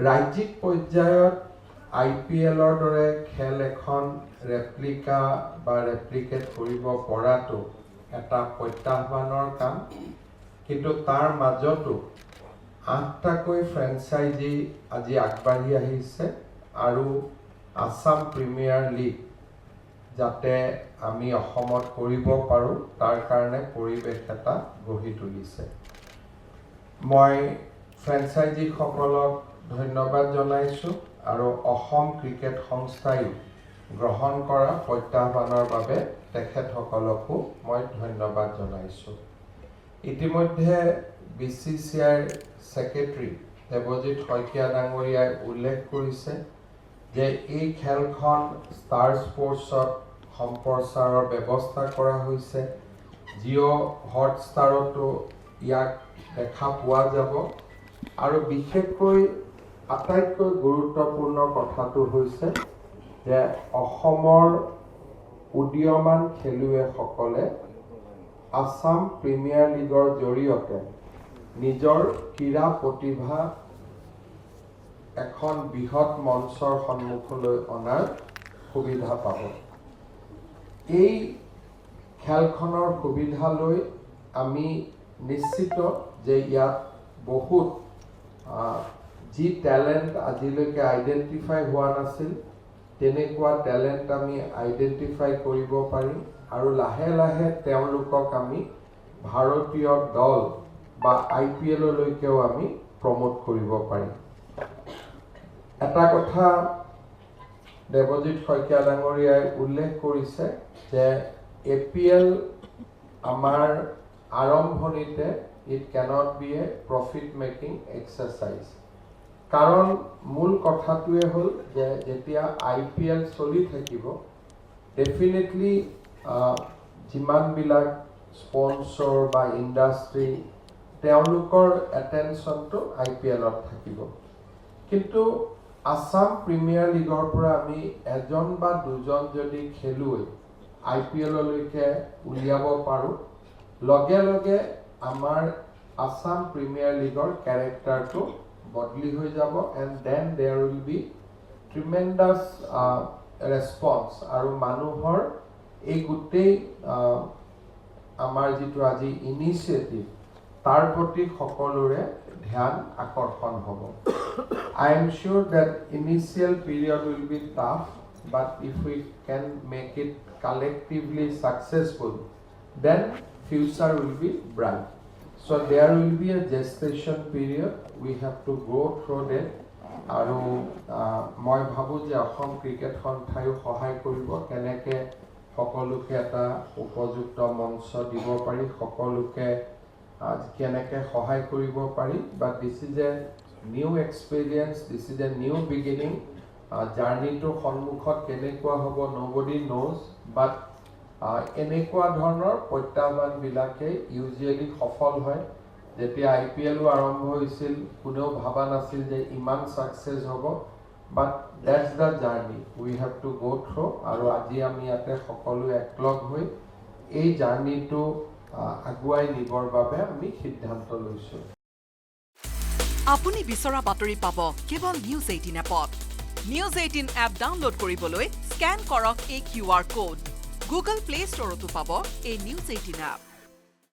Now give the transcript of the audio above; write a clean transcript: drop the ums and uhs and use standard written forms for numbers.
ৰাজ্যিক পৰ্যায়ত IPLৰ দৰে খেল এখন ৰেপ্লিকা বা ৰেপ্লিকেট কৰিব পৰাটো এটা প্ৰত্যাহ্বানৰ কাম, কিন্তু তাৰ মাজতো 8টাকৈ ফ্ৰেঞ্চাইজি আজি আগবাঢ়ি আহিছে আৰু আসাম প্ৰিমিয়াৰ লীগ যাতে আমি অসমত কৰিব পাৰোঁ তাৰ কাৰণে পৰিৱেশ এটা গঢ়ি তুলিছে। মই ফ্ৰেঞ্চাইজিসকলক ধন্যবাদ জনাইছোঁ আৰু অসম ক্ৰিকেট সংস্থাই গ্ৰহণ কৰা প্ৰত্যাহ্বানৰ বাবে তেখেতসকলকো মই ধন্যবাদ জনাইছোঁ। ইতিমধ্যে BCCIৰ ছেক্ৰেটাৰী দেৱজিৎ শইকীয়া ডাঙৰীয়াই উল্লেখ কৰিছে যে এই খেলখন ষ্টাৰ স্পৰ্টছত সম্প্ৰচাৰৰ ব্যৱস্থা কৰা হৈছে। জিঅ' হটষ্টাৰতো ইয়াক দেখা পোৱা যাব আৰু বিশেষকৈ আটাইতকৈ গুৰুত্বপূৰ্ণ কথাটো হৈছে যে অসমৰ উদীয়মান খেলুৱৈসকলে আসাম প্ৰিমিয়াৰ লীগৰ জৰিয়তে নিজৰ ক্ৰীড়া প্ৰতিভা এখন বৃহৎ মঞ্চৰ সন্মুখলৈ অনাৰ সুবিধা পাব। এই খেলখনৰ সুবিধা লৈ আমি নিশ্চিত যে ইয়াত বহুত যি টেলেণ্ট আজিলৈকে আইডেণ্টিফাই হোৱা নাছিল তেনেকুৱা টেলেণ্ট আমি আইডেণ্টিফাই কৰিব পাৰিম আৰু লাহে লাহে তেওঁলোকক আমি ভাৰতীয় দল বা IPLলৈকেও আমি প্ৰমোট কৰিব পাৰিম। এটা কথা দেৱজিৎ শইকীয়া ডাঙৰীয়াই উল্লেখ কৰিছে যে APL আমাৰ আৰম্ভণিতে it cannot be a profit making exercise, কাৰণ মূল কথাটোৱে হ'ল যে যেতিয়া IPL চলি থাকিব ডেফিনেটলি যিমানবিলাক স্পন্সৰ বা ইণ্ডাষ্ট্ৰী তেওঁলোকৰ এটেনশ্যনটো IPLত থাকিব, কিন্তু আসাম প্ৰিমিয়াৰ লীগৰ পৰা আমি এজন বা দুজন যদি খেলুৱৈ IPLলৈকে উলিয়াব পাৰোঁ, লগে লগে আমাৰ আসাম প্ৰিমিয়াৰ লীগৰ কেৰেক্টাৰটো বদলি হৈ যাব and then there will be tremendous response আৰু মানুহৰ এই গোটেই আমাৰ যিটো আজি ইনিচিয়েটিভ তাৰ প্ৰতি সকলোৰে ধ্যান আকৰ্ষণ হ'ব। I am sure that initial period will be tough, but if we can make it collectively successful, then future will be bright. So there will be a gestation period. We have to go through that. আৰু মই ভাবোঁ যে Assam cricket সন্থায়ো সহায় কৰিব কেনেকৈ সকলোকে এটা উপযুক্ত মঞ্চ দিব পাৰি, সকলোকে কেনেকৈ সহায় কৰিব পাৰি। But this is a new experience, this is a new beginning. জাৰ্ণিটো সন্মুখত কেনেকুৱা হ'ব নবডি ন'জ, বাট এনেকুৱা ধৰণৰ প্ৰত্যাহ্বানবিলাকে ইউজুৱেলি সফল হয়। যেতিয়া IPLও আৰম্ভ হৈছিল কোনেও ভাবা নাছিল যে ইমান ছাকচেছ হ'ব, but that's the journey we have to go' through. আৰু আজি আমি ইয়াতে সকলো একলগ হৈ এই জাৰ্ণিটো আগুৱাই নিবৰ বাবে আমি সিদ্ধান্ত লৈছোঁ। আপুনি বিচৰা বাতৰি পাব কেৱল News 18 এপত। News 18 এপ ডাউনলোড কৰিবলৈ স্কেন কৰক এই QR কোড। Google Play Storeতো পাব এই News 18 এপ।